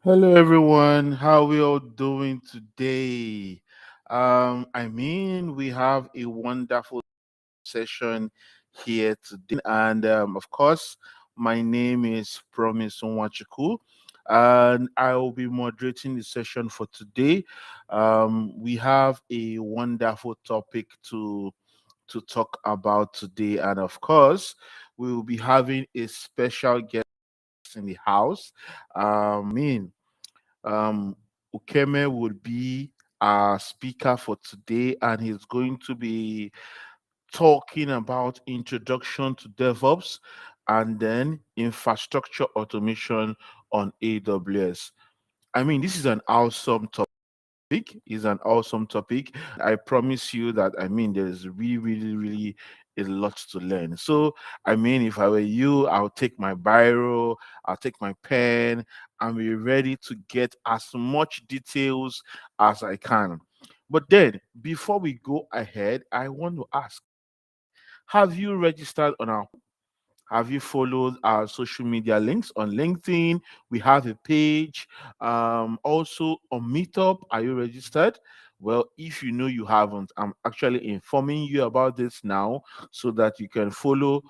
Hello everyone, how we all doing today? We have a wonderful session here today, and of course, my name is Promise Nwachukwu, and I will be moderating the session for today. We have a wonderful topic to talk about today, and of course, we will be having a special guest in the house. Um, Ukeme would be our speaker for today, and he's going to be talking about introduction to DevOps and then infrastructure automation on AWS. This is an awesome topic. Is an awesome topic. I promise you that there's really a lot to learn. So if I were you, I'll take my biro, I'll take my pen, and be ready to get as much details as I can. But then before we go ahead, I want to ask, have you registered on our have you followed our social media links on LinkedIn? We have a page. Also on Meetup, are you registered? Well, if you know you haven't, I'm actually informing you about this now so that you can follow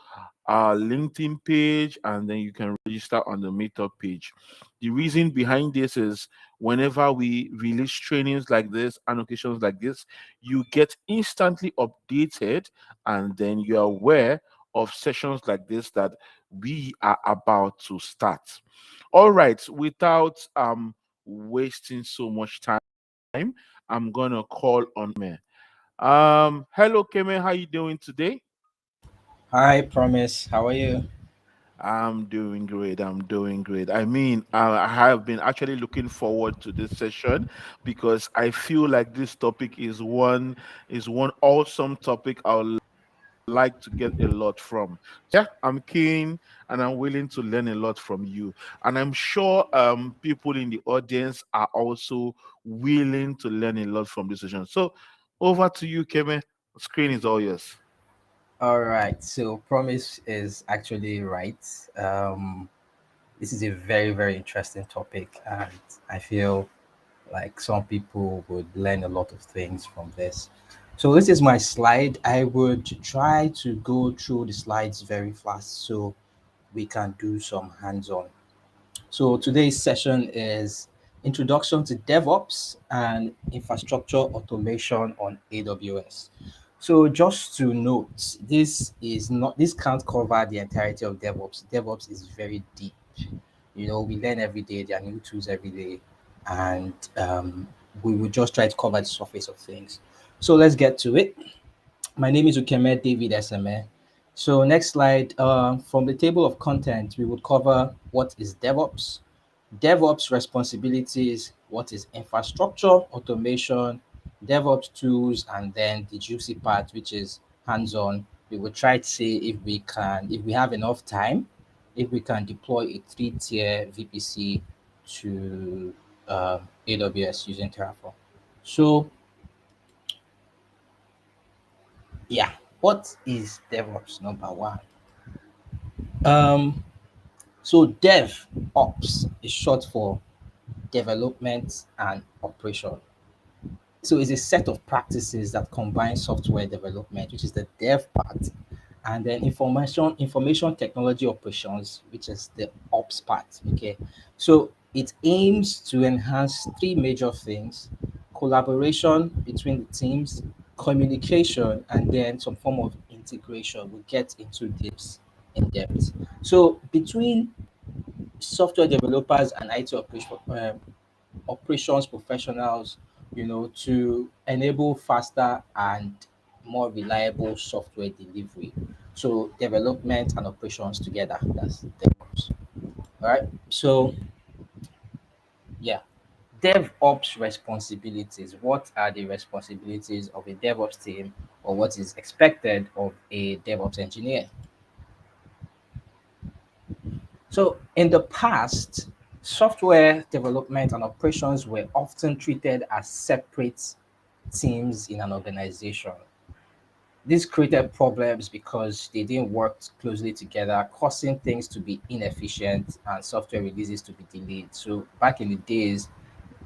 our LinkedIn page and then you can register on the Meetup page. The reason behind this is whenever we release trainings like this and occasions like this, you get instantly updated and then you're aware of sessions like this that we are about to start. All right, without wasting so much time, I'm gonna call on me. Hello Keme, how you doing today? Hi, Promise. How are you? I'm doing great. I'm doing great. I have been actually looking forward to this session because I feel like this topic is one awesome topic I'll like to get a lot from. Yeah, I'm keen and I'm willing to learn a lot from you. And I'm sure people in the audience are also willing to learn a lot from this session. So over to you, Keme. Screen is all yours. All right. So, Promise is actually right. Um, this is a very, very interesting topic, and I feel like some people would learn a lot of things from this. So, this is my slide. I would try to go through the slides very fast so we can do some hands on. So, today's session is Introduction to DevOps and Infrastructure Automation on AWS. So just to note, this can't cover the entirety of DevOps. DevOps is very deep. We learn every day. There are new tools every day, and we will just try to cover the surface of things. So let's get to it. My name is Ukeme David Eseme. So next slide. From the table of content, we would cover what is DevOps, DevOps responsibilities, what is infrastructure, automation, DevOps tools, and then the juicy part, which is hands-on. We will try to see if we have enough time, if we can deploy a three-tier VPC to AWS using Terraform. So yeah, what is DevOps number one? Um, so DevOps is short for development and operation. So it's a set of practices that combine software development, which is the dev part, and then information technology operations, which is the ops part. Okay. So it aims to enhance three major things: collaboration between the teams, communication, and then some form of integration. We'll get into this in depth. So between software developers and operations professionals, to enable faster and more reliable software delivery. So development and operations together. That's DevOps. All right. So yeah, DevOps responsibilities. What are the responsibilities of a DevOps team, or what is expected of a DevOps engineer? So in the past, software development and operations were often treated as separate teams in an organization. This created problems because they didn't work closely together, causing things to be inefficient and software releases to be delayed. So back in the days,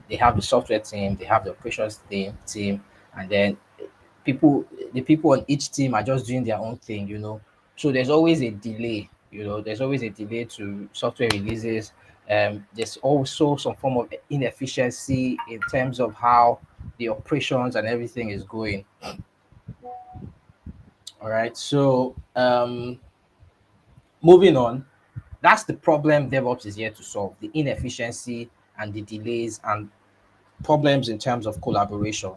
they have the software team, they have the operations team, and then people the people on each team are just doing their own thing, so there's always a delay. There's always a delay to software releases. There's also some form of inefficiency in terms of how the operations and everything is going. All right, so moving on, that's the problem DevOps is here to solve: the inefficiency and the delays and problems in terms of collaboration,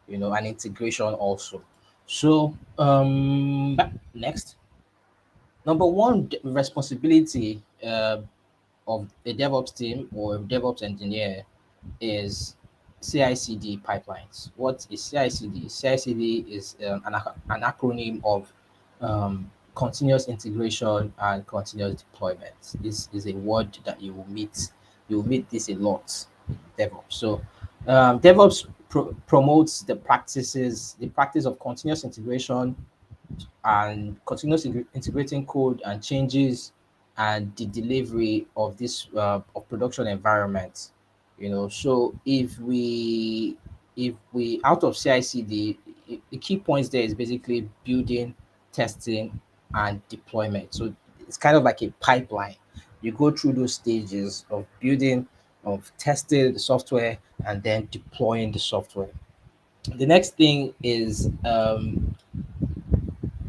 and integration also. So, next, number one responsibility of a DevOps team or a DevOps engineer is CI/CD pipelines. What is CI/CD? CI/CD is an acronym of continuous integration and continuous deployment. This is a word that you will meet. You will meet this a lot in DevOps. So DevOps promotes the practice of continuous integration and integrating code and changes and the delivery of this of production environments. So if we out of CI/CD, the key points there is basically building, testing, and deployment. So it's kind of like a pipeline. You go through those stages of building, of testing the software, and then deploying the software. The next thing is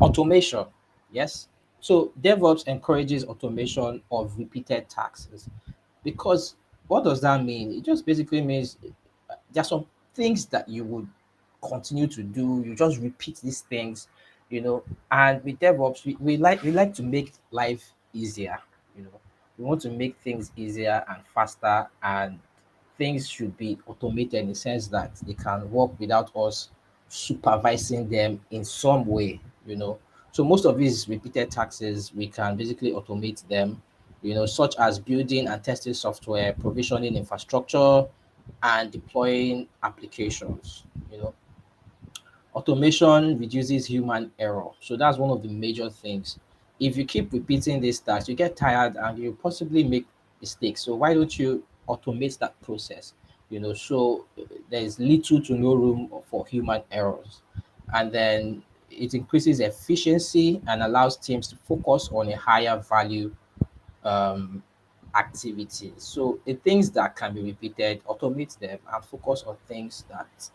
automation. Yes. So DevOps encourages automation of repeated tasks, because what does that mean? It just basically means there are some things that you would continue to do. You just repeat these things, you know. And with DevOps, we like to make life easier. You know, we want to make things easier and faster, and things should be automated in the sense that they can work without us supervising them in some way. So most of these repeated taxes, we can basically automate them, such as building and testing software, provisioning infrastructure, and deploying applications. Automation reduces human error. So that's one of the major things. If you keep repeating these tasks, you get tired and you possibly make mistakes. So why don't you automate that process? So there's little to no room for human errors. And then it increases efficiency and allows teams to focus on a higher value um, activities. So the things that can be repeated, automate them and focus on things that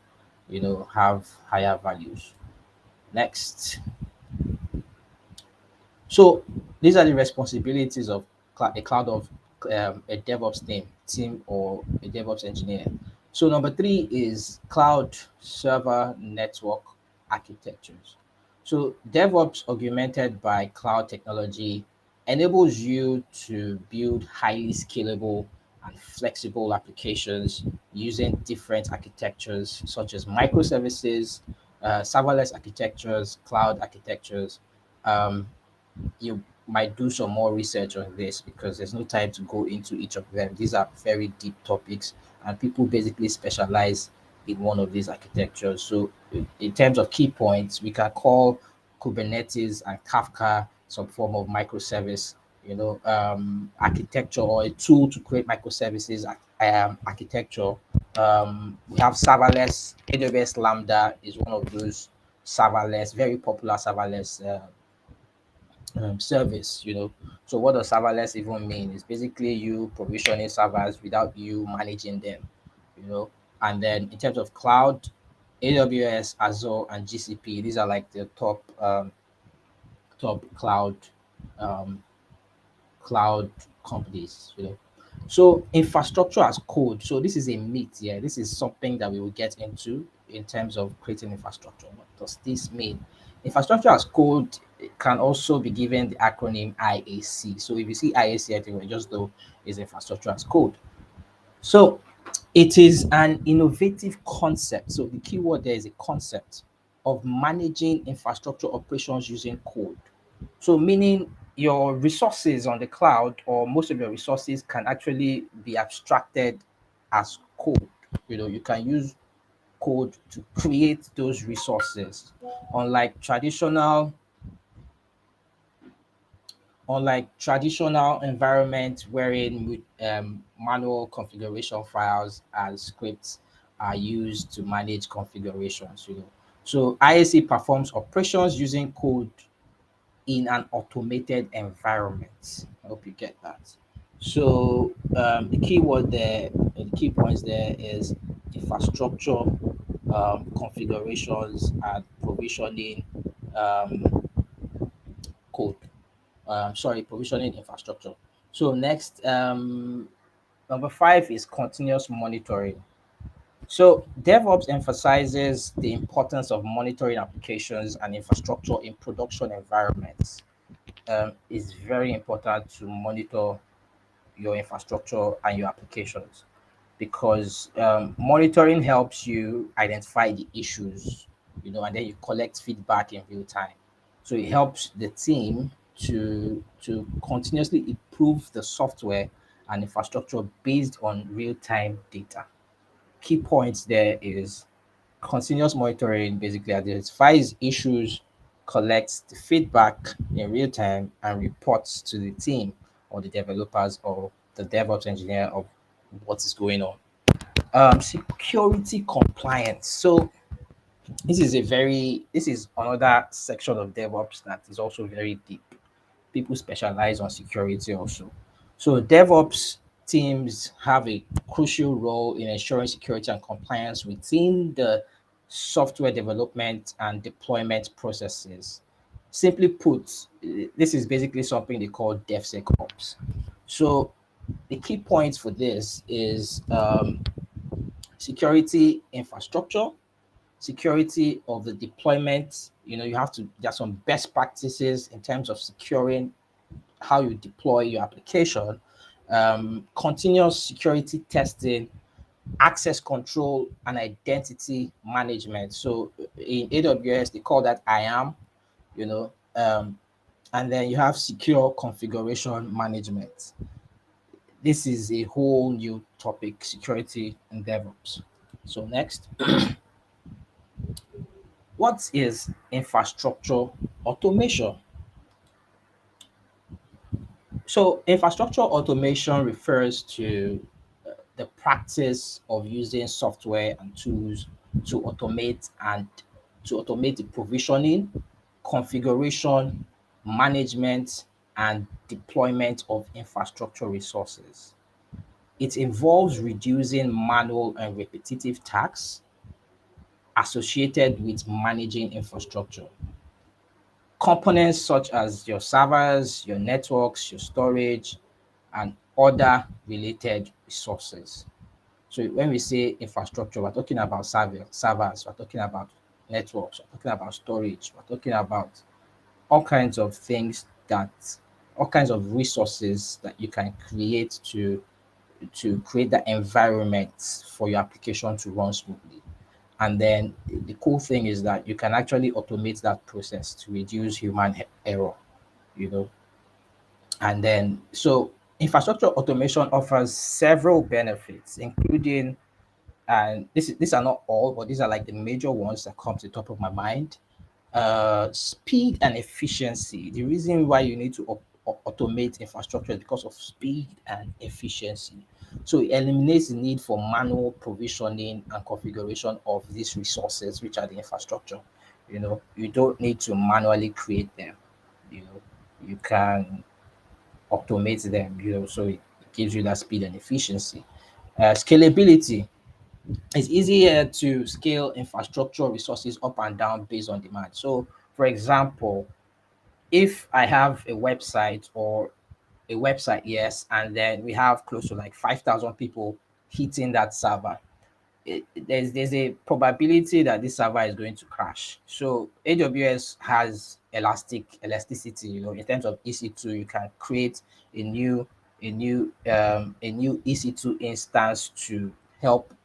have higher values. Next. So these are the responsibilities of a cloud of a DevOps team or a DevOps engineer. So number three is cloud server network architectures. So DevOps augmented by cloud technology enables you to build highly scalable and flexible applications using different architectures such as microservices, serverless architectures, cloud architectures. Um, you might do some more research on this because there's no time to go into each of them. These are very deep topics, and people basically specialize in one of these architectures. So, in terms of key points, we can call Kubernetes and Kafka some form of microservice, architecture or a tool to create microservices architecture. We have serverless. AWS Lambda is one of those serverless, very popular serverless service. So what does serverless even mean? It's basically you provisioning servers without you managing them. you know and then in terms of cloud, AWS, Azure, and GCP, these are like the top um, cloud companies. So infrastructure as code. So this is a myth. Yeah, this is something that we will get into in terms of creating infrastructure. What does this mean? Infrastructure as code can also be given the acronym IAC. So if you see IAC everywhere, just know is infrastructure as code. So it is an innovative concept. So the key word there is a concept of managing infrastructure operations using code. So meaning your resources on the cloud or most of your resources can actually be abstracted as code. You can use code to create those resources. Unlike traditional environment wherein manual configuration files and scripts are used to manage configurations, So ISE performs operations using code in an automated environment. I hope you get that. So the key word there, the key points there is infrastructure, configurations, and provisioning um, code. Provisioning infrastructure. So next, number five is continuous monitoring. So DevOps emphasizes the importance of monitoring applications and infrastructure in production environments. It's very important to monitor your infrastructure and your applications because monitoring helps you identify the issues, and then you collect feedback in real time. So it helps the team to continuously improve the software and infrastructure based on real time data. Key points there is continuous monitoring basically identifies issues, collects the feedback in real time, and reports to the team or the developers or the DevOps engineer of what is going on. Security compliance. So this is another section of DevOps that is also very deep. People specialize on security also. So DevOps teams have a crucial role in ensuring security and compliance within the software development and deployment processes. Simply put, this is basically something they call DevSecOps. So the key points for this is security infrastructure, security of the deployment. You have to, there's some best practices in terms of securing how you deploy your application, continuous security testing, access control, and identity management. So in AWS, they call that IAM, you know, um, and then you have secure configuration management. This is a whole new topic, security and DevOps. So next, what is infrastructure automation? So infrastructure automation refers to the practice of using software and tools to automate the provisioning, configuration, management, and deployment of infrastructure resources. It involves reducing manual and repetitive tasks associated with managing infrastructure. Components such as your servers, your networks, your storage, and other related resources. So when we say infrastructure, we're talking about servers, we're talking about networks, we're talking about storage, we're talking about all kinds of things that all kinds of resources that you can create to create the environment for your application to run smoothly. And then the cool thing is that you can actually automate that process to reduce human error, you know. And then so infrastructure automation offers several benefits, including, and these are not all, but these are like the major ones that come to the top of my mind. Speed and efficiency. The reason why you need to automate infrastructure is because of speed and efficiency. So it eliminates the need for manual provisioning and configuration of these resources, which are the infrastructure. You don't need to manually create them. You can automate them. So it gives you that speed and efficiency. Scalability. It's easier to scale infrastructure resources up and down based on demand. So, for example, if I have a website, yes, and then we have close to like 5,000 people hitting that server, there's a probability that this server is going to crash. So AWS has elasticity, in terms of EC2, you can create a new a new EC2 instance to help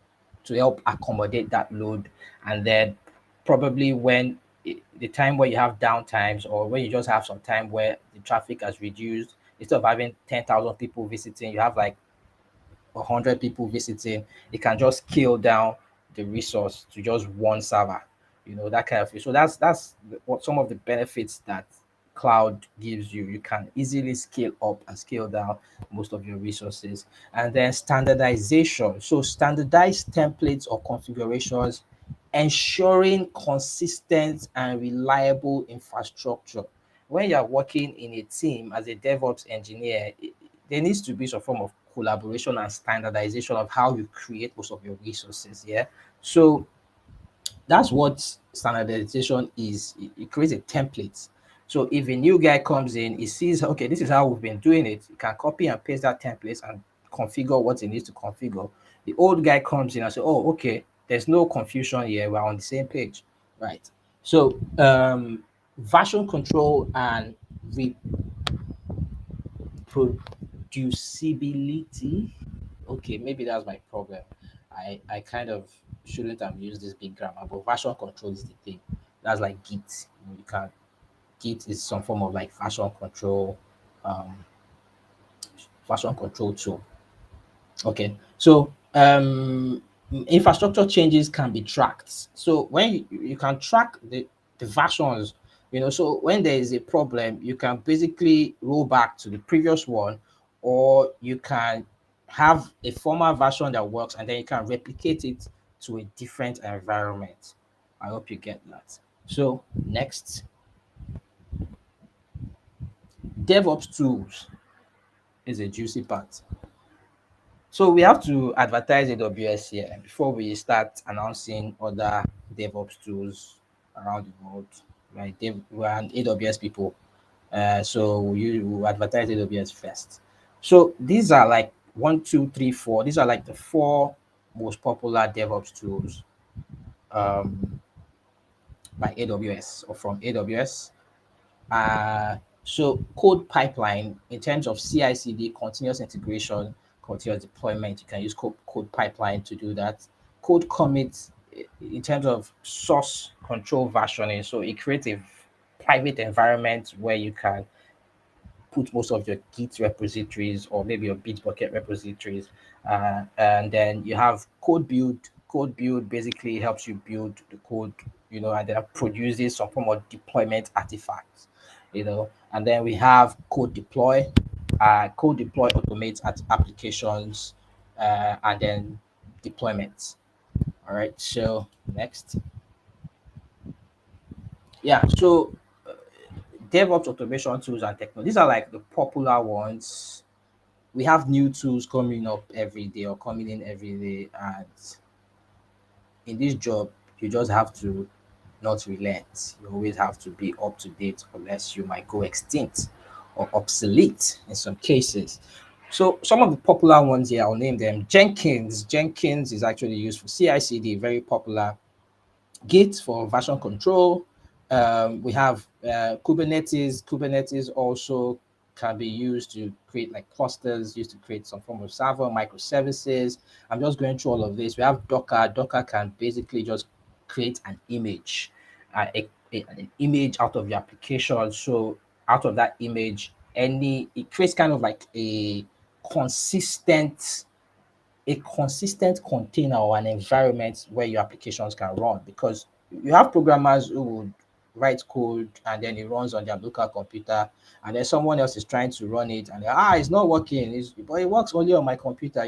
accommodate that load. And then probably when the time where you have downtimes or when you just have some time where the traffic has reduced, instead of having 10,000 people visiting, you have like 100 people visiting, it can just scale down the resource to just one server, that kind of thing. So what some of the benefits that cloud gives you. You can easily scale up and scale down most of your resources. And then standardization. So standardized templates or configurations, ensuring consistent and reliable infrastructure. When you're working in a team as a DevOps engineer, there needs to be some form of collaboration and standardization of how you create most of your resources. Yeah. So that's what standardization is. It creates a template. So if a new guy comes in, he sees, okay, this is how we've been doing it. You can copy and paste that template and configure what he needs to configure. The old guy comes in and say, oh, okay, there's no confusion here. We're on the same page, right? So version control and reproducibility. Okay, maybe that's my problem. I kind of shouldn't have used this big grammar, but version control is the thing. That's like Git. You can Git is some form of like um, version control tool. Okay, so infrastructure changes can be tracked. So when you can track the versions, so when there is a problem, you can basically roll back to the previous one, or you can have a former version that works and then you can replicate it to a different environment. I hope you get that. So next, DevOps tools is a juicy part. So we have to advertise AWS here before we start announcing other DevOps tools around the world. Right? We're an AWS people, so you will advertise AWS first. So these are like one, two, three, four. These are like the four most popular DevOps tools um, by AWS or from AWS. So code pipeline in terms of CI/CD, continuous integration, continuous deployment, you can use code pipeline to do that. Code commit in terms of source control versioning. So it creates a private environment where you can put most of your Git repositories or maybe your Bitbucket repositories. And then you have code build. Code build basically helps you build the code, and then produces some form of deployment artifacts, And then we have code deploy. Code deploy automates applications and then deployments. All right. So next, yeah. So DevOps automation tools and technology. These are like the popular ones. We have new tools coming up every day or coming in every day, and in this job you just have to not relent. You always have to be up to date, unless you might go extinct or obsolete in some cases. So some of the popular ones here, I'll name them. Jenkins is actually used for CI/CD, very popular. Git for version control. We have Kubernetes. Kubernetes also can be used to create like clusters, used to create some form of server, microservices. I'm just going through all of this. We have Docker. Docker can basically just create an image, an image out of your application. So out of that image, it creates kind of like consistent consistent container or an environment where your applications can run, because you have programmers who would write code and then it runs on their local computer, and then someone else is trying to run it and it's not working, but it works only on my computer.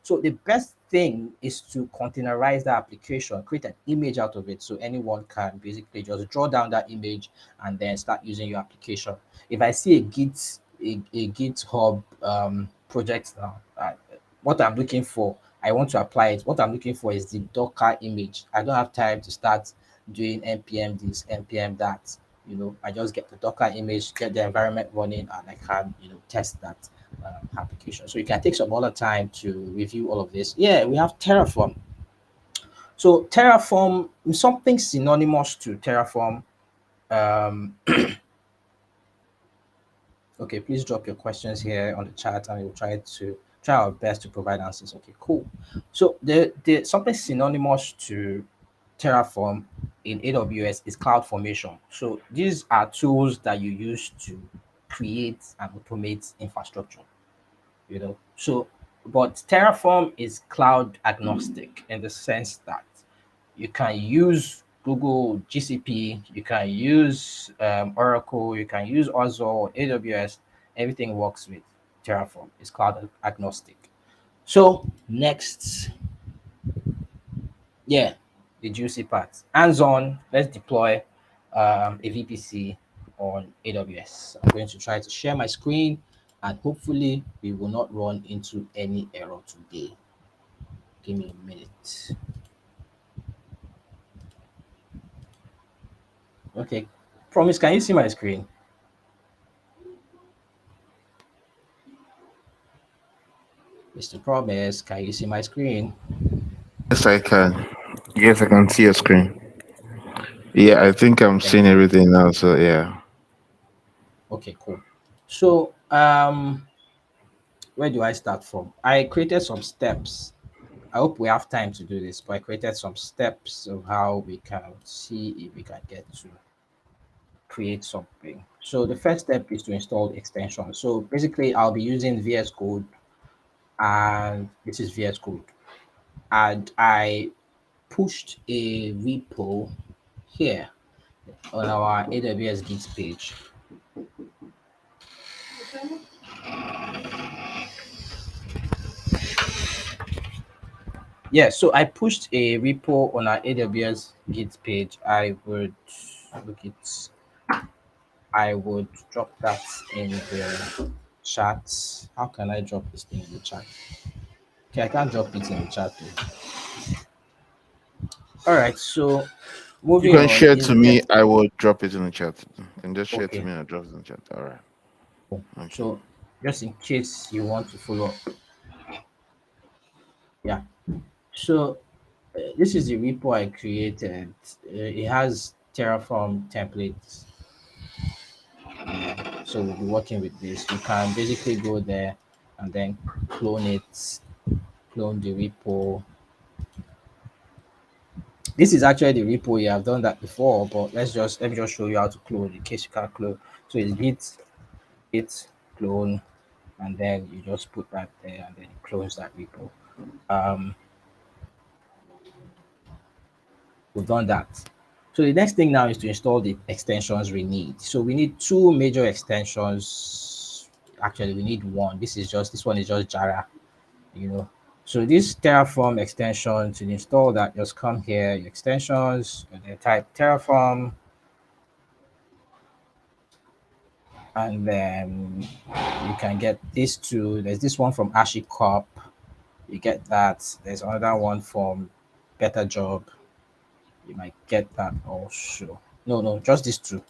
So the best thing is to containerize the application, create an image out of it, so anyone can basically just draw down that image and then start using your application. If I see a GitHub project now, what I'm looking for, I want to apply it. What I'm looking for is the Docker image. I don't have time to start doing npm this, npm that. I just get the Docker image, get the environment running, and I can, test that application. So you can take some other time to review all of this. Yeah, we have Terraform. So Terraform, something synonymous to Terraform. Um, Okay, please drop your questions here on the chat and we'll try our best to provide answers. Okay, cool. So the something synonymous to Terraform in AWS is cloud formation. So these are tools that you use to create and automate infrastructure. So but Terraform is cloud agnostic in the sense that You can use Google GCP, you can use Oracle, you can use Azure, AWS. Everything works with Terraform. It's cloud agnostic. So next, yeah, the juicy part. Hands on. Let's deploy a VPC on AWS. I'm going to try to share my screen, and hopefully we will not run into any error today. Give me a minute. Okay. Promise, can you see my screen? Mr. Promise, can you see my screen? Yes, I can. Yes, I can see your screen. Yeah, I think I'm seeing Thank you. everything now. So yeah. Okay, cool. So, where do I start from? I created some steps. I hope we have time to do this, but I created some steps of how we can see if we can get to create something. So the first step is to install the extension. So basically, I'll be using VS Code, and this is VS Code. And I pushed a repo here on our AWS Git page. Yeah, so I pushed a repo on our AWS Git page. Look it. I would drop that in the chat. How can I drop this thing in the chat? Okay, I can't drop it in the chat though. All right, so You moving can on share is to the me. next. I will drop it in the chat. You can just share to Okay, me and I'll drop it in the chat. All right. cool. Okay. So just in case you want to follow up, yeah. So this is the repo I created. It has Terraform templates. Yeah. So we'll be working with this. You can basically go there and then clone it, clone the repo. This is actually the repo. You have done that before, but let me just show you how to clone in case you can't clone. So it's git clone, and then you just put that there, and then it clones that repo. Um, we've done that. So the next thing now is to install the extensions we need. So we need two major extensions. Actually, we need one. This one is just Jara, you know. So this Terraform extension to install that, just come here, your extensions, and then type Terraform, and then you can get these two. There's this one from HashiCorp. You get that. There's another one from Better Job. You might get that also. No, no, just these two.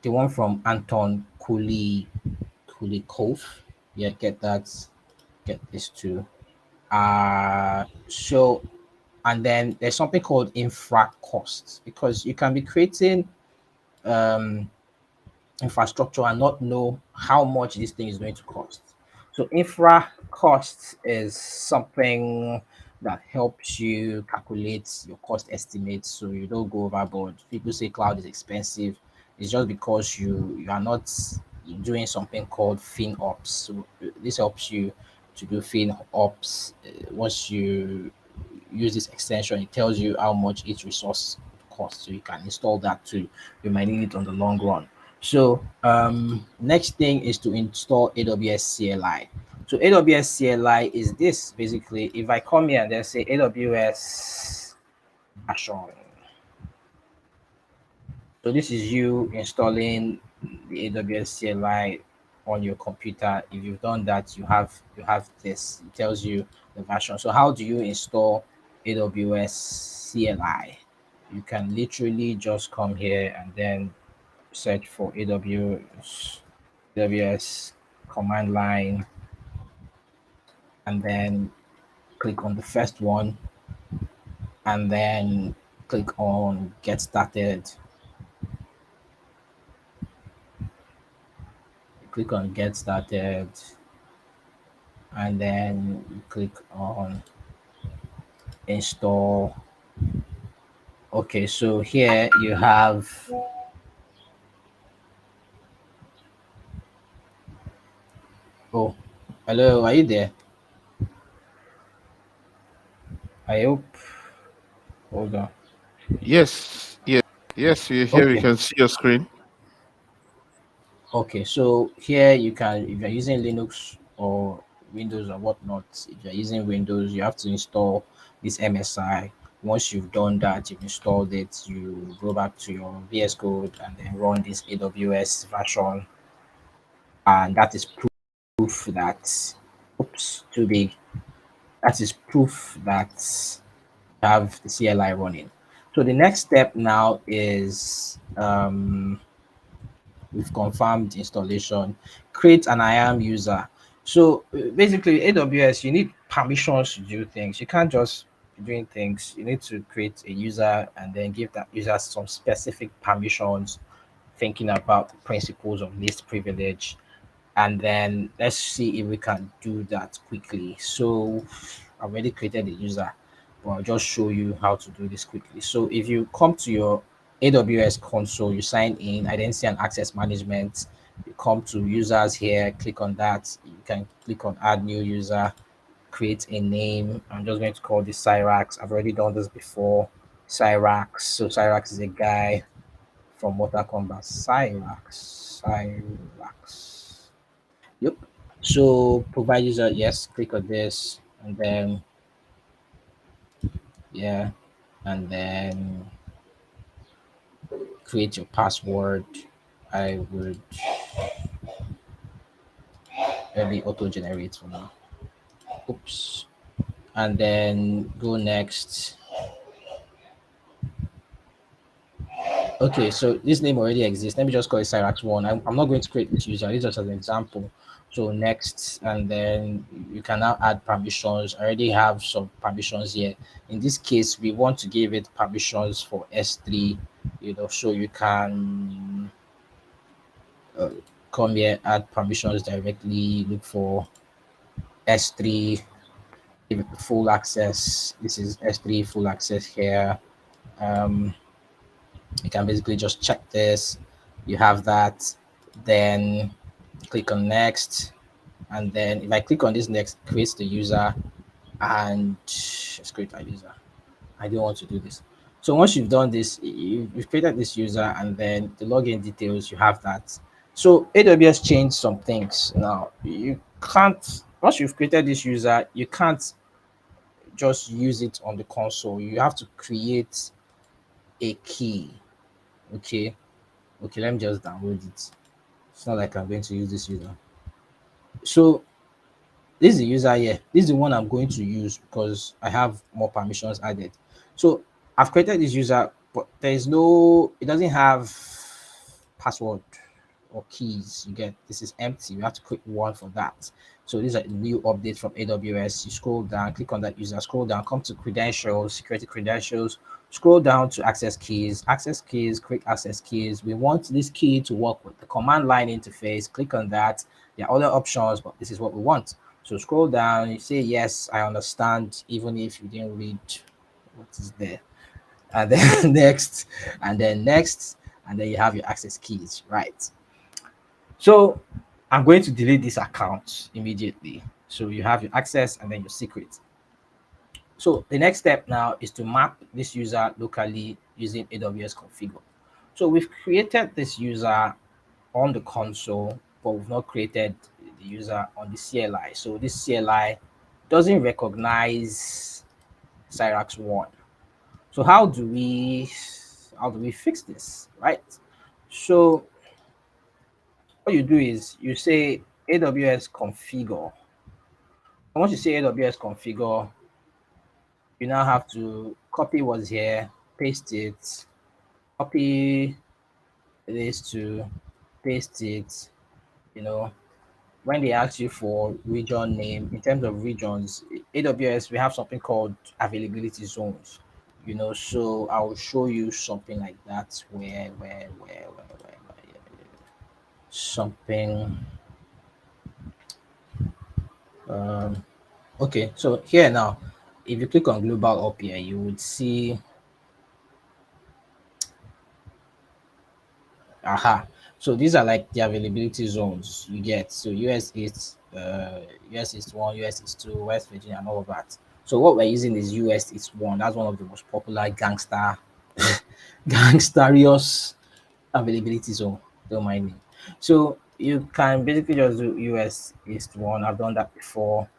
The one from Anton Kulikov. Yeah, get that. Get these two. So and then there's something called infra costs, because you can be creating um infrastructure and not know how much this thing is going to cost. So infra cost is something that helps you calculate your cost estimates so you don't go overboard. People say cloud is expensive. It's just because you are not doing something called FinOps. So this helps you to do FinOps. Once you use this extension, it tells you how much each resource costs. So you can install that too. You might need it on the long run. So next thing is to install AWS CLI. So AWS CLI is this basically. If I come here and then say AWS Azure, so this is you installing the AWS CLI on your computer. If you've done that, you have this. It tells you the version. So how do you install AWS CLI? You can literally just come here and then search for AWS command line, and then click on the first one, and then click on get started. Click on get started, and then you click on install. Okay, so here you have. Oh, hello, are you there? I hope. Hold on. Yes, yes, yes. You're here. We Okay. can see your screen. Okay. So here you can, if you're using Linux or Windows or whatnot, if you're using Windows, you have to install this MSI. Once you've done that, you've installed it, you go back to your VS Code and then run this AWS version, and that is proof that, oops, too big. That is proof that you have the CLI running. So the next step now is we've confirmed installation, create an IAM user. So basically, AWS, you need permissions to do things. You can't just be doing things. You need to create a user and then give that user some specific permissions, thinking about the principles of least privilege. And then let's see if we can do that quickly. So I've already created a user, but I'll just show you how to do this quickly. So if you come to your AWS console, you sign in, identity and access management, you come to users here, click on that. You can click on add new user, create a name. I'm just going to call this Cyrax. I've already done this before. Cyrax. So Cyrax is a guy from Mortal Kombat. Cyrax. Cyrax. Yep. So provide user, yes, click on this, and then yeah, and then create your password. I would maybe auto generate for now. Oops. And then go next. Okay, so this name already exists. Let me just call it Cyrax1. I'm not going to create this user. This is just as an example. So next, and then you can now add permissions. I already have some permissions here. In this case, we want to give it permissions for S3, so you can uh, come here, add permissions directly, look for S3, give it full access. This is S3 full access here. Um, you can basically just check this. You have that. Then click on next. And then if I click on this next, creates the user, and let's create a user. I don't want to do this. So once you've done this, you've created this user, and then the login details, you have that. So AWS changed some things. Now you can't, once you've created this user, you can't just use it on the console. You have to create a key. Okay. Okay, let me just download it. It's not like I'm going to use this user. So this is the user here. This is the one I'm going to use because I have more permissions added. So I've created this user, but there is no, it doesn't have password or keys. You get, this is empty. You have to create one for that. So these are new updates from AWS. You scroll down, click on that user, scroll down, come to credentials, security credentials, scroll down to access keys, create access keys. We want this key to work with the command line interface. Click on that. There are other options, but this is what we want. So scroll down, you say, yes, I understand, even if you didn't read what is there. And then next, and then next, and then you have your access keys, right? So I'm going to delete this account immediately. So you have your access and then your secret. So the next step now is to map this user locally using AWS configure. So we've created this user on the console, but we've not created the user on the CLI. So this CLI doesn't recognize Cyrax one. So how do we fix this, right? So what you do is you say AWS configure. And once you say AWS configure, you now have to copy what's here, paste it, copy this to paste it, you know, when they ask you for region name, in terms of regions, AWS, we have something called availability zones. So I'll show you something like that where something. Um, okay, so here now, if you click on global up here, you would see, aha. So these are like the availability zones you get. So US is 1, US is 2, West Virginia, and all of that. So what we're using is US it's one. That's one of the most popular gangsterious availability zone. Don't mind me. So you can basically just do US East one. I've done that before.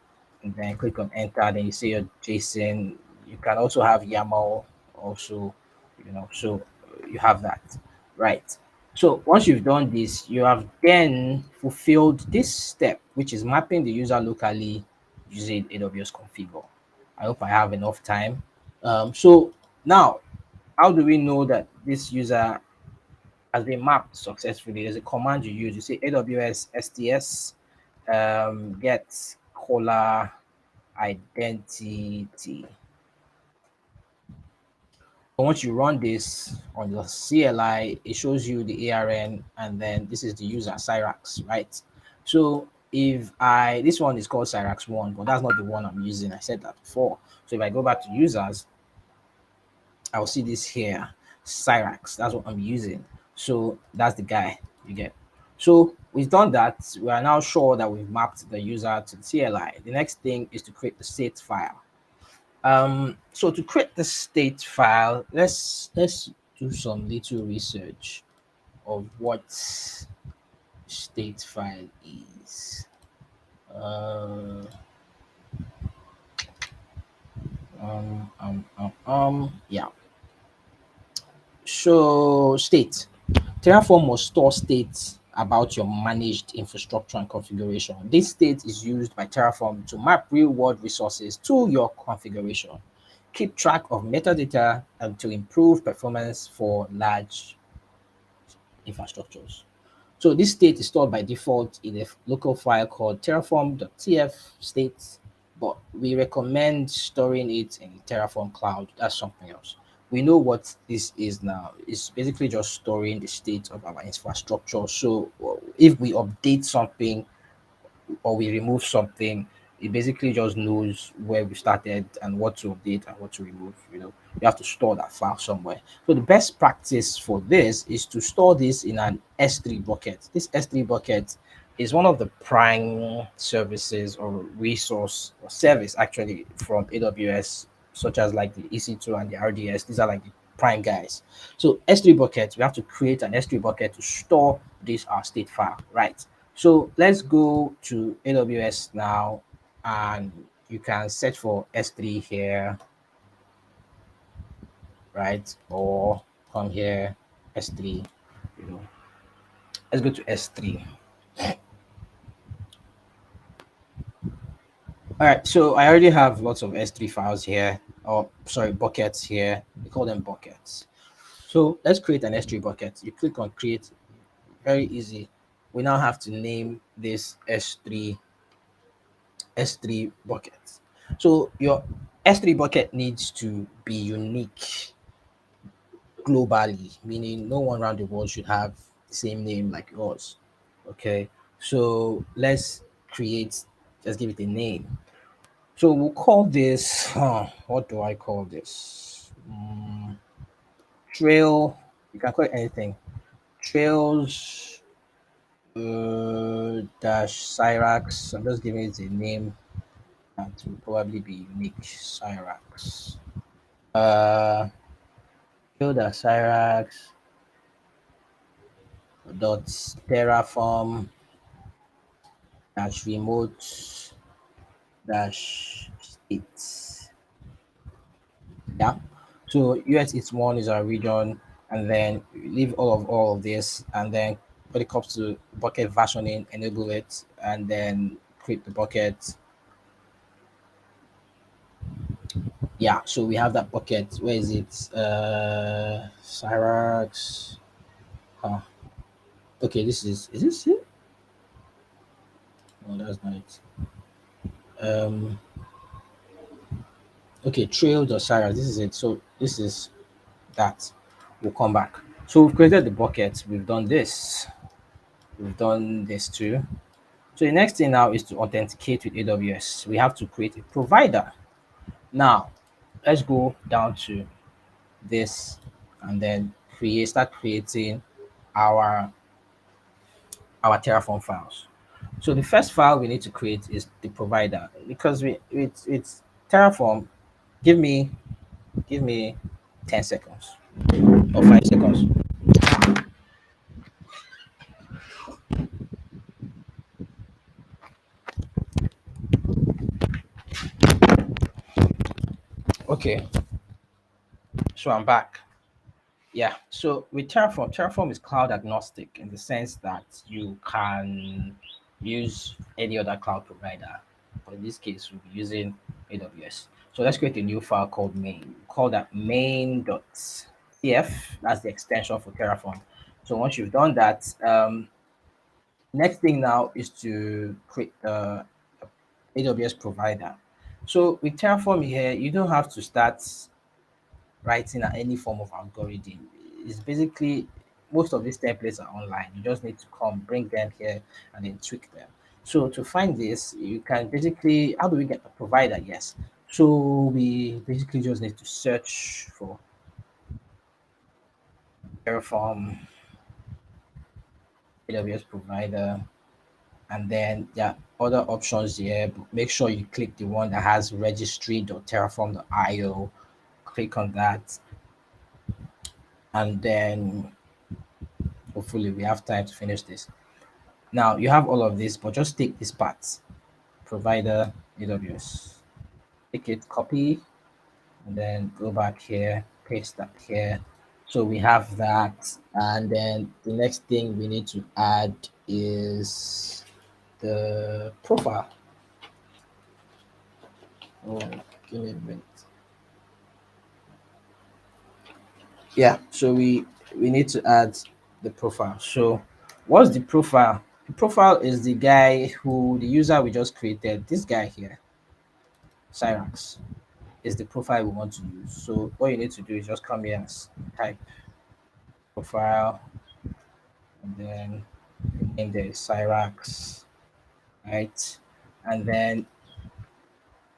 And then click on enter. Then you see your JSON. You can also have YAML also, so you have that. Right. So once you've done this, you have then fulfilled this step, which is mapping the user locally using AWS configure. I hope I have enough time. So now, how do we know that this user has been mapped successfully? There's a command you use. You say AWS STS get caller identity. Once you run this on your CLI, it shows you the ARN, and then this is the user Cyrax, right? So if I this one is called Cyrax one, but that's not the one I'm using. I said that before. So if I go back to users, I'll see this here, Cyrax. That's what I'm using. So that's the guy you get. So we've done that. We are now sure that we've mapped the user to the CLI. The next thing is to create the state file. So to create the state file, let's do some little research of what state file is. Uh, yeah. So state. Terraform must store state about your managed infrastructure and configuration. This state is used by Terraform to map real-world resources to your configuration. Keep track of metadata and to improve performance for large infrastructures. So this state is stored by default in a local file called terraform.tf state, but we recommend storing it in Terraform Cloud. That's something else. We know what this is now. It's basically just storing the state of our infrastructure. So if we update something or we remove something, it basically just knows where we started and what to update and what to remove. You have to store that file somewhere. So the best practice for this is to store this in an S3 bucket. This S3 bucket is one of the prime services or resource or service actually from AWS, such as like the EC2 and the RDS. These are like the prime guys. So S3 buckets, we have to create an S3 bucket to store this our state file, right? So let's go to AWS now, and you can search for S3 here, right? Or come here, S3. You know, let's go to S3. All right, so I already have lots of S3 files here, or sorry, buckets here. We call them buckets. So let's create an S3 bucket. You click on create, very easy. We now have to name this S3 bucket. So your S3 bucket needs to be unique globally, meaning no one around the world should have the same name like yours. Okay, so let's give it a name. So we'll call this, what do I call this? Trail, you can call it anything. Trails dash Cyrax. I'm just giving it a name that will probably be unique. Cyrax. Uh, Trail dash Cyrax dot Terraform dash remote dash state. Yeah. So US it's one is our region, and then we leave all of this, and then when it comes to bucket versioning, enable it, and then create the bucket. Yeah. So we have that bucket. Where is it? Cyrax. Huh. Okay. Is this it? No, that's not it. Um. Okay. Trail dot Cyrax. This is it. So this is that. We'll come back. So we've created the bucket. We've done this. We've done this too. So the next thing now is to authenticate with AWS. We have to create a provider. Now, let's go down to this and then start creating our our Terraform files. So the first file we need to create is the provider because with Terraform, give me 10 seconds or 5 seconds. Okay, so I'm back. Yeah. So with Terraform is cloud agnostic in the sense that you can use any other cloud provider. But in this case, we'll be using AWS. So let's create a new file called main. Call that main.tf. That's the extension for Terraform. So once you've done that, next thing now is to create the AWS provider. So with Terraform here, you don't have to start writing any form of algorithm. It's basically most of these templates are online. You just need to come, bring them here, and then tweak them. So to find this, you can basically, how do we get a provider? Yes. So we basically just need to search for Terraform AWS provider, and then there are other options here. But make sure you click the one that has registry.terraform.io. Click on that, and then hopefully we have time to finish this. Now you have all of this, but just take this part, provider AWS. Take it, copy, and then go back here, paste that here. So we have that. And then the next thing we need to add is the profile. Oh, give me a minute. Yeah, so we need to add the profile. So what's the profile? The profile is the guy who the user we just created, this guy here, Cyrax, is the profile we want to use. So what you need to do is just come here and type profile, and then the name there is Cyrax, right? And then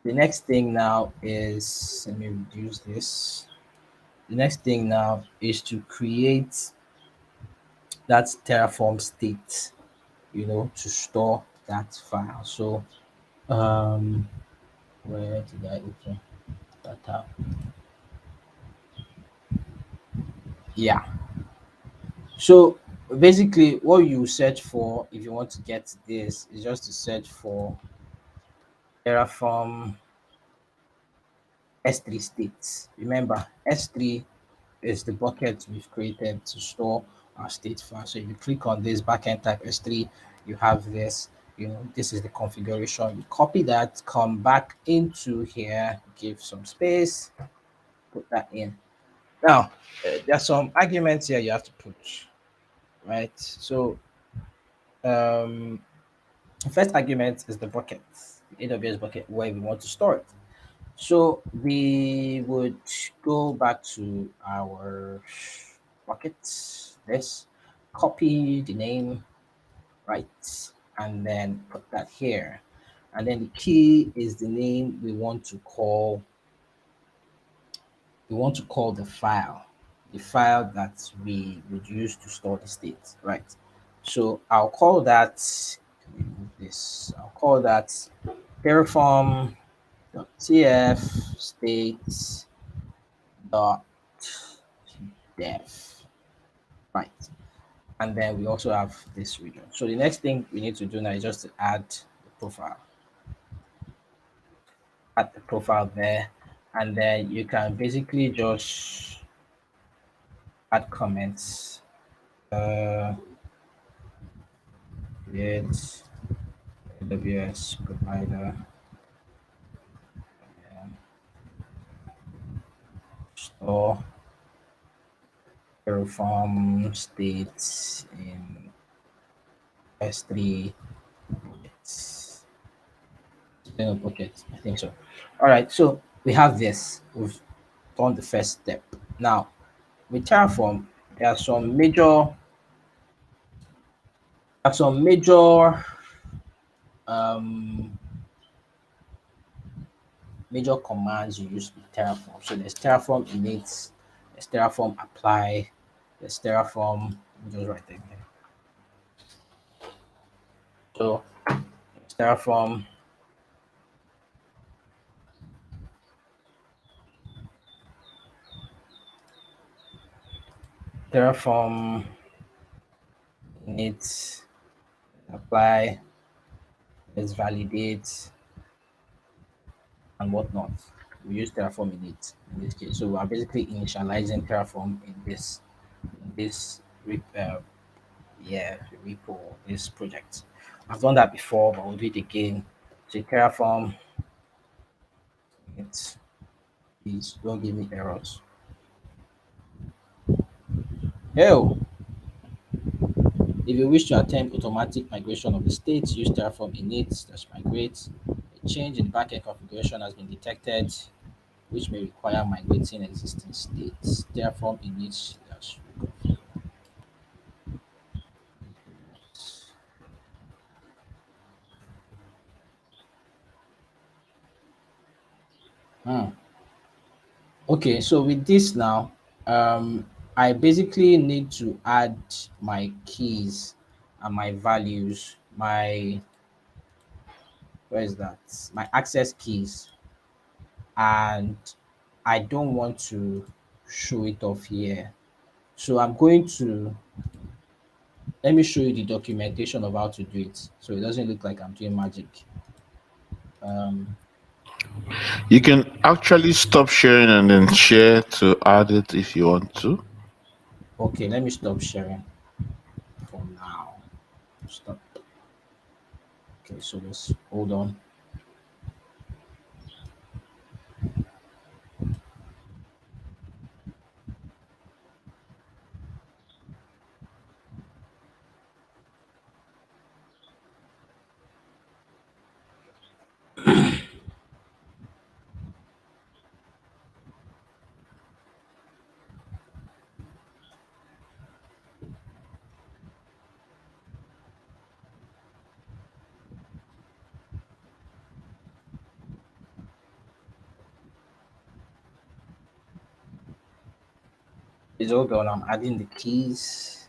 the next thing now is, let me reduce this. The next thing now is to create that Terraform state, to store that file. So where did I open that up? Yeah. So basically, what you search for if you want to get this is just to search for Terraform S3 states. Remember, S3 is the bucket we've created to store our state file. So if you click on this backend type S3, you have this. This is the configuration. You copy that, come back into here, give some space, put that in. Now, there are some arguments here you have to put, right? So um, the first argument is the bucket, the AWS bucket, where we want to store it. So we would go back to our bucket, this, copy the name, right, and then put that here. And then the key is the name we want to call the file that we would use to store the state, right? So I'll call that, let me move this, I'll call that Terraform.tf state dot dev, right? And then we also have this region. So the next thing we need to do now is just to add the profile. Add the profile there, and then you can basically just add comments. Create AWS provider, store Terraform states in S3 buckets. Buckets, I think so. All right, so we have this. We've done the first step. Now, with Terraform, there are some major um, major commands you use with Terraform. So there's Terraform init, there's Terraform apply, there's Terraform. Let me just write them here. So there's Terraform Terraform needs apply, let's validate and whatnot. We use Terraform in it in this case. So we are basically initializing Terraform in this yeah repo, this project. I've done that before, but we'll do it again. So Terraform, it's please don't give me errors. Hell, if you wish to attempt automatic migration of the states, use Terraform init-migrate. A change in backend configuration has been detected, which may require migrating existing states. Terraform init. Hmm. Okay, so with this now, I basically need to add my keys and my values, my where is that? My access keys, and I don't want to show it off here. So I'm going to let me show you the documentation of how to do it, so it doesn't look like I'm doing magic. Um, You can actually stop sharing and then share to add it if you want to. okay, let me stop sharing for now. Stop. Okay, so let's hold on. It's hold on. I'm adding the keys.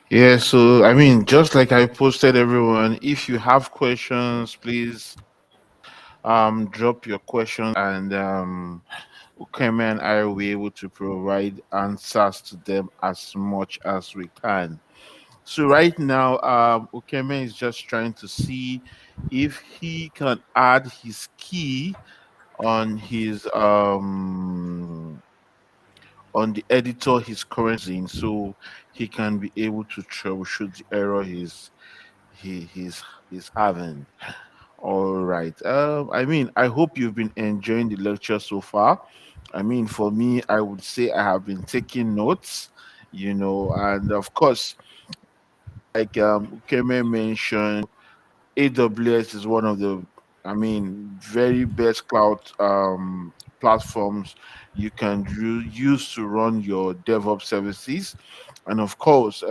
Yeah, so I mean, just like I posted everyone, if you have questions, please drop your questions and Ukeme and I will be able to provide answers to them as much as we can. So right now, Ukeme is just trying to see if he can add his key on his on the editor he's currently using, so he can be able to troubleshoot the error he's having. All right. I mean, I hope you've been enjoying the lecture so far. I mean, for me, I would say I have been taking notes, and of course, like Ukeme mentioned, AWS is one of the, I mean, very best cloud platforms you can use to run your DevOps services. And of course,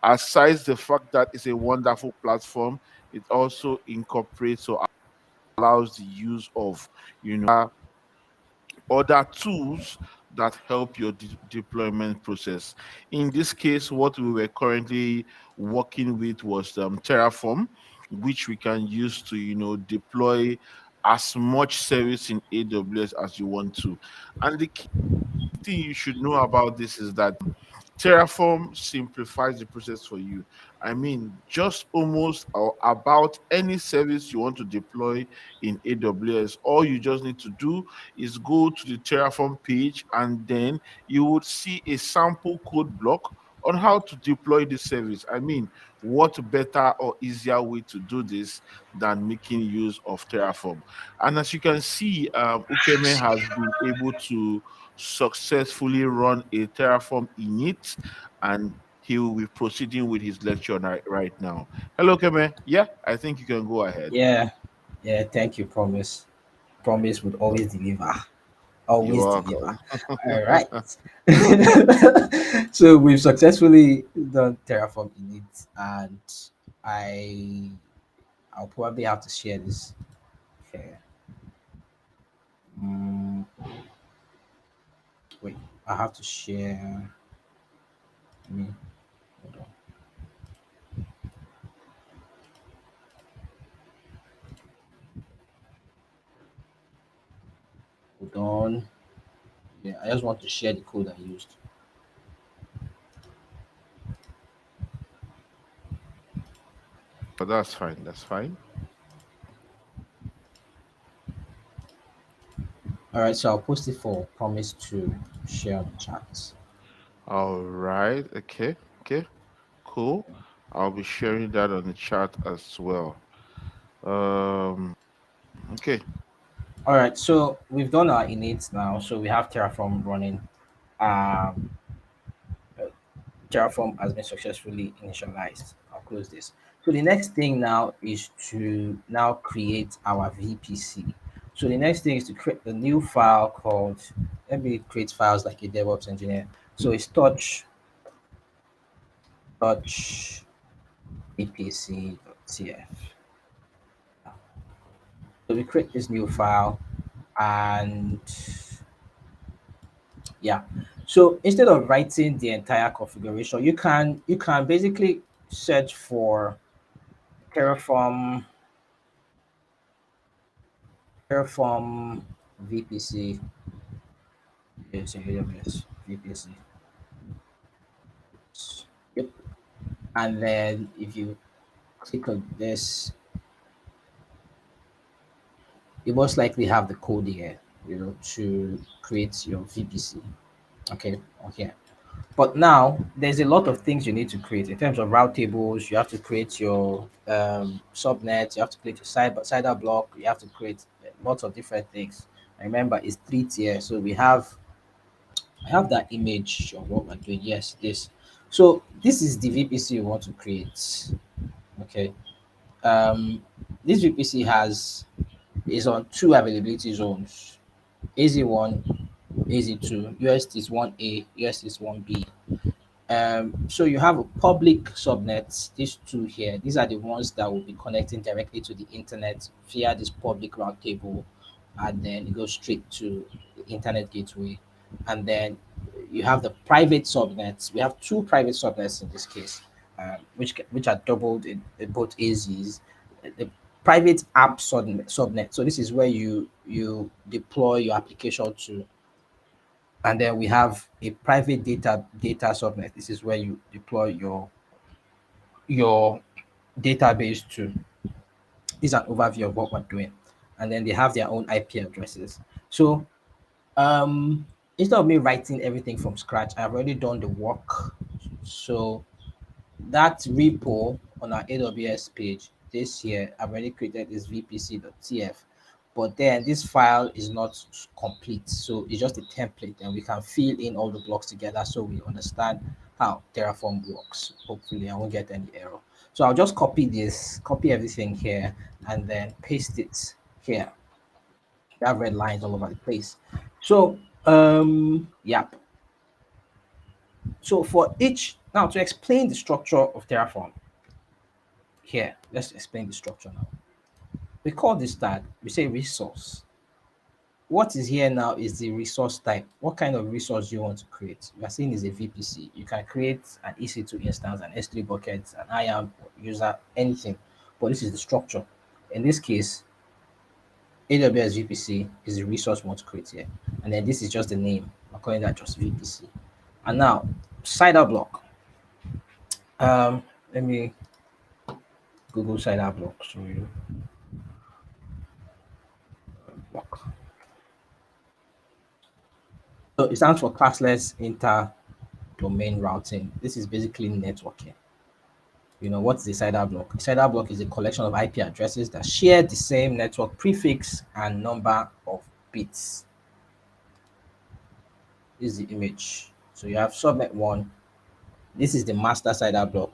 aside the fact that it's a wonderful platform, it also incorporates or allows the use of, other tools that help your deployment process. In this case, what we were currently working with was Terraform, which we can use to, deploy as much service in AWS as you want to. And the key thing you should know about this is that Terraform simplifies the process for you. I mean, just almost or about any service you want to deploy in AWS, all you just need to do is go to the Terraform page, and then you would see a sample code block on how to deploy the service. I mean, what better or easier way to do this than making use of Terraform? And as you can see, Ukeme has been able to successfully run a Terraform init, and he will be proceeding with his lecture right now. Hello, Keme. Yeah, I think you can go ahead. Yeah, yeah. Thank you, Promise. Promise would always deliver. Always You're deliver. welcome. All right. So we've successfully done Terraform init, and I I'll probably have to share this here. Mm, wait, I have to share. Me, hold on. Hold on. Yeah, I just want to share the code I used. But that's fine. That's fine. All right, so I'll post it for Promise to share on the chat. All right. Okay. Okay. Cool. I'll be sharing that on the chat as well. Um. Okay. All right, so we've done our init now. So we have Terraform running. Um, Terraform has been successfully initialized. I'll close this. So the next thing now is to now create our VPC. So the next thing is to create a new file called, let me create files like a DevOps engineer. So it's touch vpc.tf. So we create this new file, and yeah. So instead of writing the entire configuration, you can basically search for Terraform Terraform VPC. Yes, AWS VPC. Yep. And then if you click on this, you most likely have the code here, to create your VPC. Okay, okay. But now there's a lot of things you need to create in terms of route tables. You have to create your subnet. You have to create your cider block. You have to create lots of different things. And remember, it's 3 tier. So I have that image of what we're doing. Yes, this. So this is the VPC you want to create. Okay. Um, this VPC is on two availability zones. AZ1, AZ2. UST is 1A, UST is 1B. So you have a public subnets, these two here. These are the ones that will be connecting directly to the internet via this public route table, and then it goes straight to the internet gateway. And then you have the private subnets. We have two private subnets in this case, which are doubled in both AZs. The private app subnet. So this is where you deploy your application to, and then we have a private data subnet. This is where you deploy your database to. This is an overview of what we're doing, and then they have their own IP addresses. So instead of me writing everything from scratch, I've already done the work. So that repo on our AWS page this year, I've already created this vpc.tf, but then this file is not complete. So it's just a template, and we can fill in all the blocks together so we understand how Terraform works. Hopefully, I won't get any error. So I'll just copy everything here, and then paste it here. I have red lines all over the place. So, yeah. So for each, now to explain the structure of Terraform, here, let's explain the structure now. We call this tag, we say resource. What is here now is the resource type. What kind of resource do you want to create? We are saying is a VPC. You can create an EC2 instance, an S3 bucket, an IAM user, anything. But this is the structure. In this case, AWS VPC is the resource we want to create here. And then this is just the name. I'm calling that just VPC. And now, cider block. Let me Google cider block. So you block. So it stands for classless inter domain routing. This is basically networking. What's the cider block? A cider block is a collection of IP addresses that share the same network prefix and number of bits. This is the image. So you have subnet 1. This is the master cider block,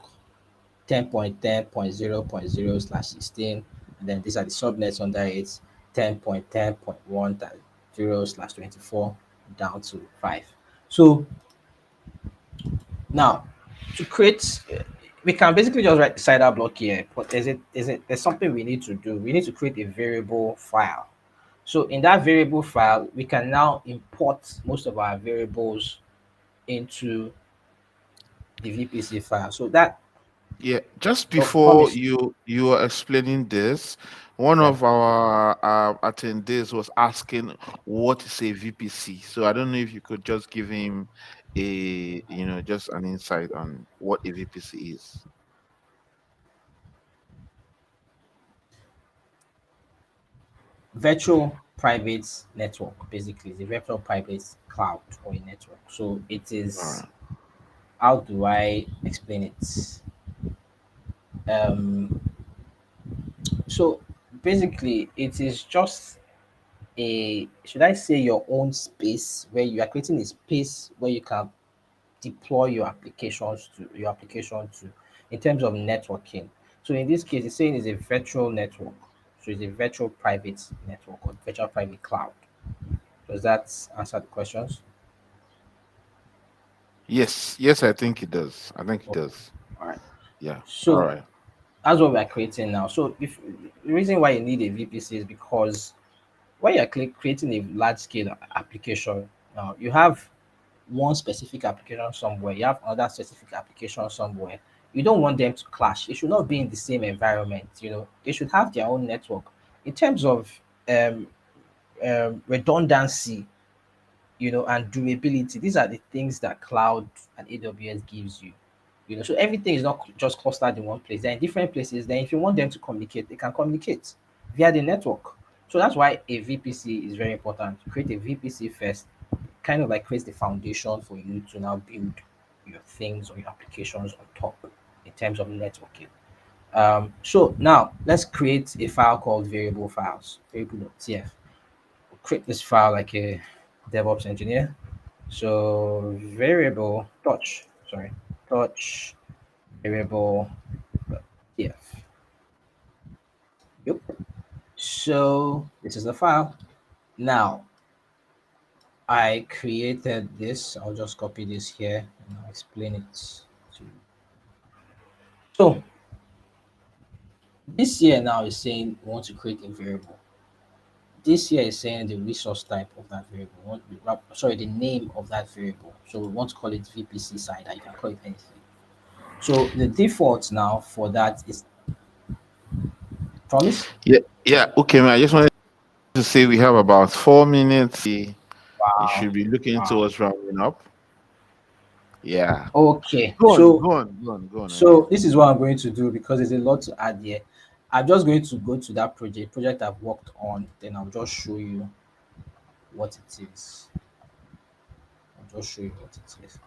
10.10.0.0/16. And then these are the subnets under it, 10.10.1.0/24 down to 5. So now, to create, we can basically just write the cider block here, but there's something we need to do. We need to create a variable file. So in that variable file, we can now import most of our variables into the VPC file. So that Yeah, just before promise, you were explaining this, one yeah, of our attendees was asking what is a VPC. So I don't know if you could just give him just an insight on what a VPC is. virtual private network basically is a virtual private cloud or a network. So it All is, right. how do I explain it? Um, so basically, it is just a, should I say, your own space where you are creating a space where you can deploy your application to in terms of networking. So in this case, it's saying it's a virtual network. So it's a virtual private network or virtual private cloud. Does that answer the questions? Yes, yes, I think it does. I think it Okay. does. All right. Yeah. All So right. that's what we're creating now. So if the reason why you need a VPC is because when you're creating a large scale application, now you have one specific application somewhere, you have another specific application somewhere. You don't want them to clash. It should not be in the same environment. They should have their own network. In terms of um, redundancy, and durability, these are the things that cloud and AWS gives you. So everything is not just clustered in one place. They're in different places. Then, if you want them to communicate, they can communicate via the network. So that's why a VPC is very important. Create a VPC first, kind of like creates the foundation for you to now build your things or your applications on top in terms of networking. So now let's create a file called variable files, variable.tf. We'll create this file like a DevOps engineer. So variable touch variable tf. Yep. So this is the file. Now I created this. I'll just copy this here and I'll explain it to you. So this here now is saying we want to create a variable. This here is saying the resource type of that variable. Sorry, the name of that variable. So we want to call it VPC side. You can call it anything. So the default now for that is promise. Yeah. Yeah. Okay, man. I just wanted to say we have about 4 minutes. We Wow. should be looking Wow. towards rounding up. Yeah. Okay. Go on. So Go on. Go on. Go on. I'm so listening. this is what I'm going to do because there's a lot to add here. I'm just going to go to that project I've worked on, then I'll just show you what it is. I'll just show you what it is.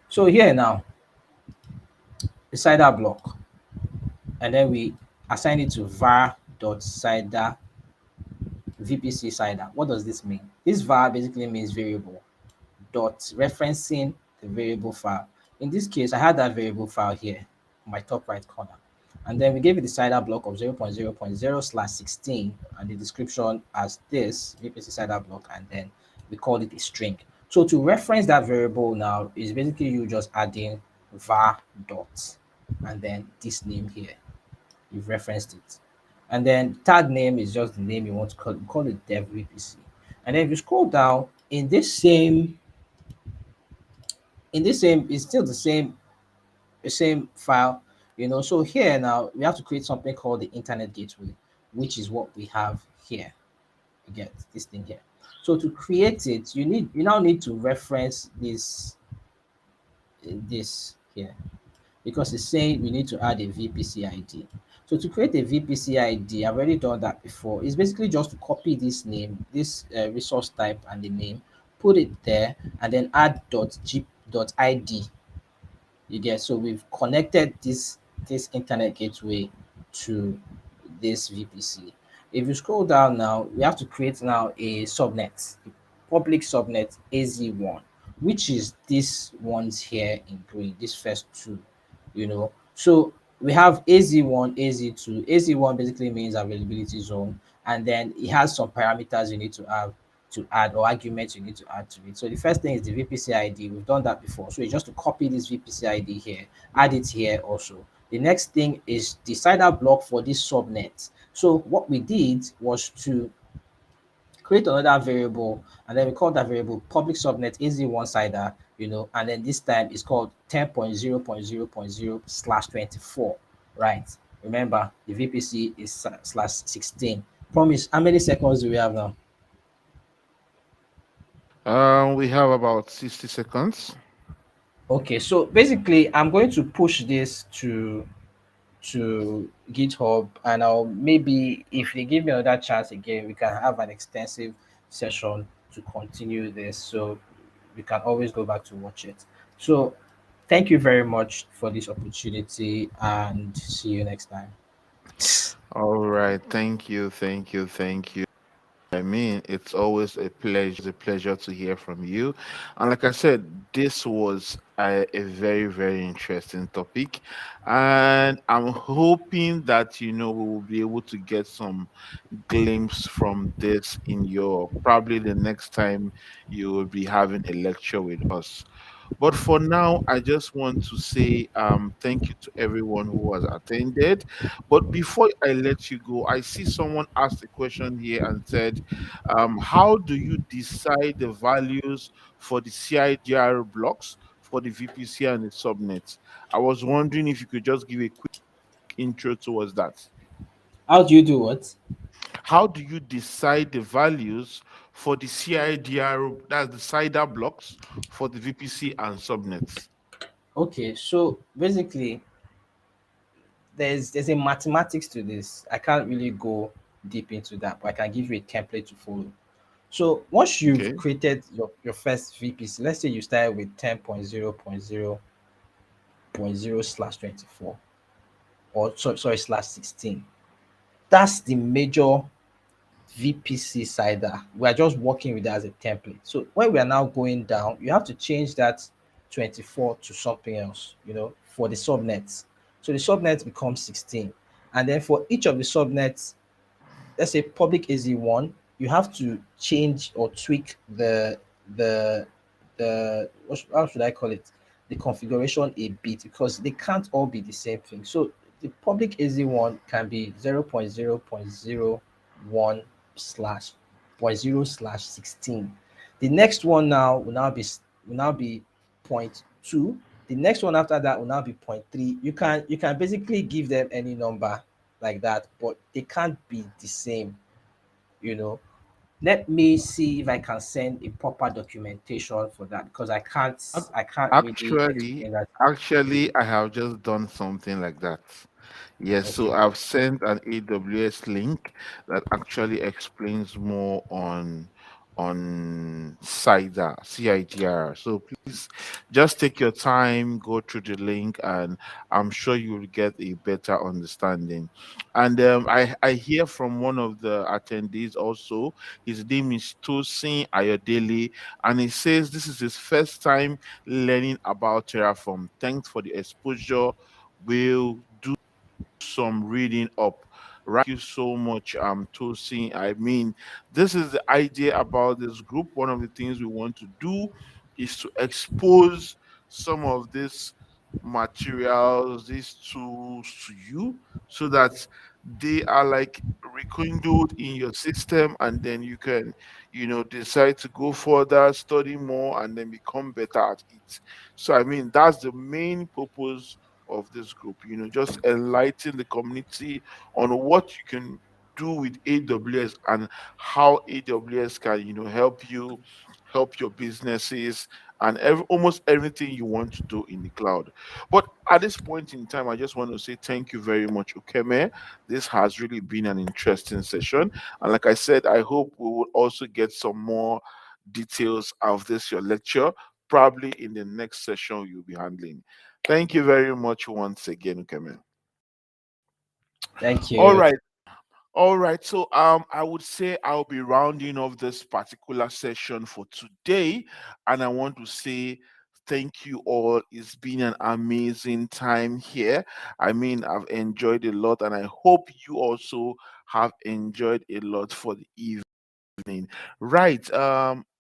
So here now, the cider block, and then we assign it to var.cider VPC cider. What does this mean? This var basically means variable dot referencing the variable file. In this case, I had that variable file here on my top right corner. And then we gave it the cider block of 0.0.0/16 and the description as this VPC cider block, and then we called it a string. So to reference that variable now is basically you just adding var dot and then this name here. You've referenced it. And then tag name is just the name you want to call it. We call it dev VPC. And then if you scroll down in this same it's still the same file. So here now we have to create something called the internet gateway, which is what we have here. You get this thing here. So to create it, you now need to reference this here, because it's saying we need to add a VPC ID. So to create a VPC ID, I've already done that before. It's basically just to copy this name, this resource type and the name, put it there, and then add .id. You get, so we've connected this internet gateway to this VPC. If you scroll down now, we have to create now a subnet, a public subnet AZ1, which is this ones here in green, this first two, you know. So we have AZ1, AZ2. AZ1 basically means availability zone, and then it has some parameters you need to have to add, or arguments you need to add to it. So the first thing is the VPC ID. We've done that before. So it's just to copy this VPC ID here, add it here also. The next thing is the CIDR block for this subnet. So what we did was to create another variable, and then we call that variable public subnet AZ1 CIDR, and then this time it's called 10.0.0.0/24, right? Remember, the VPC is /16. Promise, how many seconds do we have now? We have about 60 seconds. Okay, so basically, I'm going to push this to GitHub, and I'll maybe, if they give me another chance again, we can have an extensive session to continue this. So we can always go back to watch it. So thank you very much for this opportunity, and see you next time. All right. Thank you. Thank you. Thank you. I mean, it's always a pleasure to hear from you. And like I said, this was a very, very interesting topic. And I'm hoping that, we will be able to get some glimpse from this in your probably the next time you will be having a lecture with us. But for now, I just want to say thank you to everyone who has attended. But before I let you go, I see someone asked a question here and said, how do you decide the values for the CIDR blocks for the VPC and the subnets? I was wondering if you could just give a quick intro towards that. How do you do what? How do you decide the values for the CIDR, that's the CIDR blocks for the VPC and subnets? Okay, so basically, there's a mathematics to this. I can't really go deep into that, but I can give you a template to follow. So once you've Okay. created your first VPC, let's say you started with 10.0.0.0/24, or sorry, /16. That's the major VPC CIDR. We are just working with that as a template. So when we are now going down, you have to change that 24 to something else, for the subnets. So the subnet becomes 16. And then for each of the subnets, let's say public AZ1, you have to change or tweak the how should I call it, the configuration a bit, because they can't all be the same thing. So the public AZ1 can be 0.0.0.1 slash point 0/16. The next one now will now be point 2. The next one after that will now be point 3. You can basically give them any number like that, but they can't be the same, you know. Let me see if I can send a proper documentation for that, because Ac- I can't really Actually, explain that. actually, I have just done something like that. Yes, so Okay. I've sent an AWS link that actually explains more on CIDR. So please just take your time, go through the link, and I'm sure you'll get a better understanding. And I hear from one of the attendees also. His name is Tosin Ayodele, and he says this is his first time learning about Terraform. Thanks for the exposure. We'll do some reading up. Right. Thank you so much, Tosin. I mean, this is the idea about this group. One of the things we want to do is to expose some of these materials, these tools to you, so that they are like rekindled in your system, and then you can, decide to go further, study more, and then become better at it. So, I mean, that's the main purpose of this group, just enlighten the community on what you can do with AWS and how AWS can, help you, help your businesses, and almost everything you want to do in the cloud. But at this point in time, I just want to say thank you very much, Ukeme. This has really been an interesting session. And like I said, I hope we will also get some more details of this, your lecture, probably in the next session you'll be handling. Thank you very much once again, Ukeme. Thank All you. right. All right, so I would say I'll be rounding off this particular session for today, and I want to say thank you all. It's been an amazing time here. I mean, I've enjoyed a lot, and I hope you also have enjoyed a lot for the evening. Right,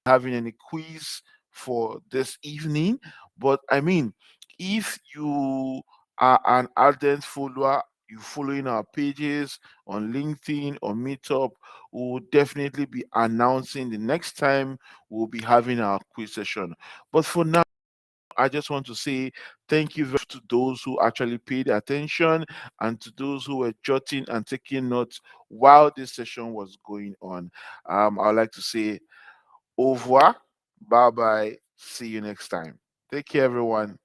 having any quiz for this evening, but I mean, if you are an ardent follower, you following our pages on LinkedIn or Meetup, we will definitely be announcing the next time we'll be having our quiz session. But for now, I just want to say thank you very much to those who actually paid attention and to those who were jotting and taking notes while this session was going on. I'd like to say au revoir, bye bye, see you next time. Take care, everyone.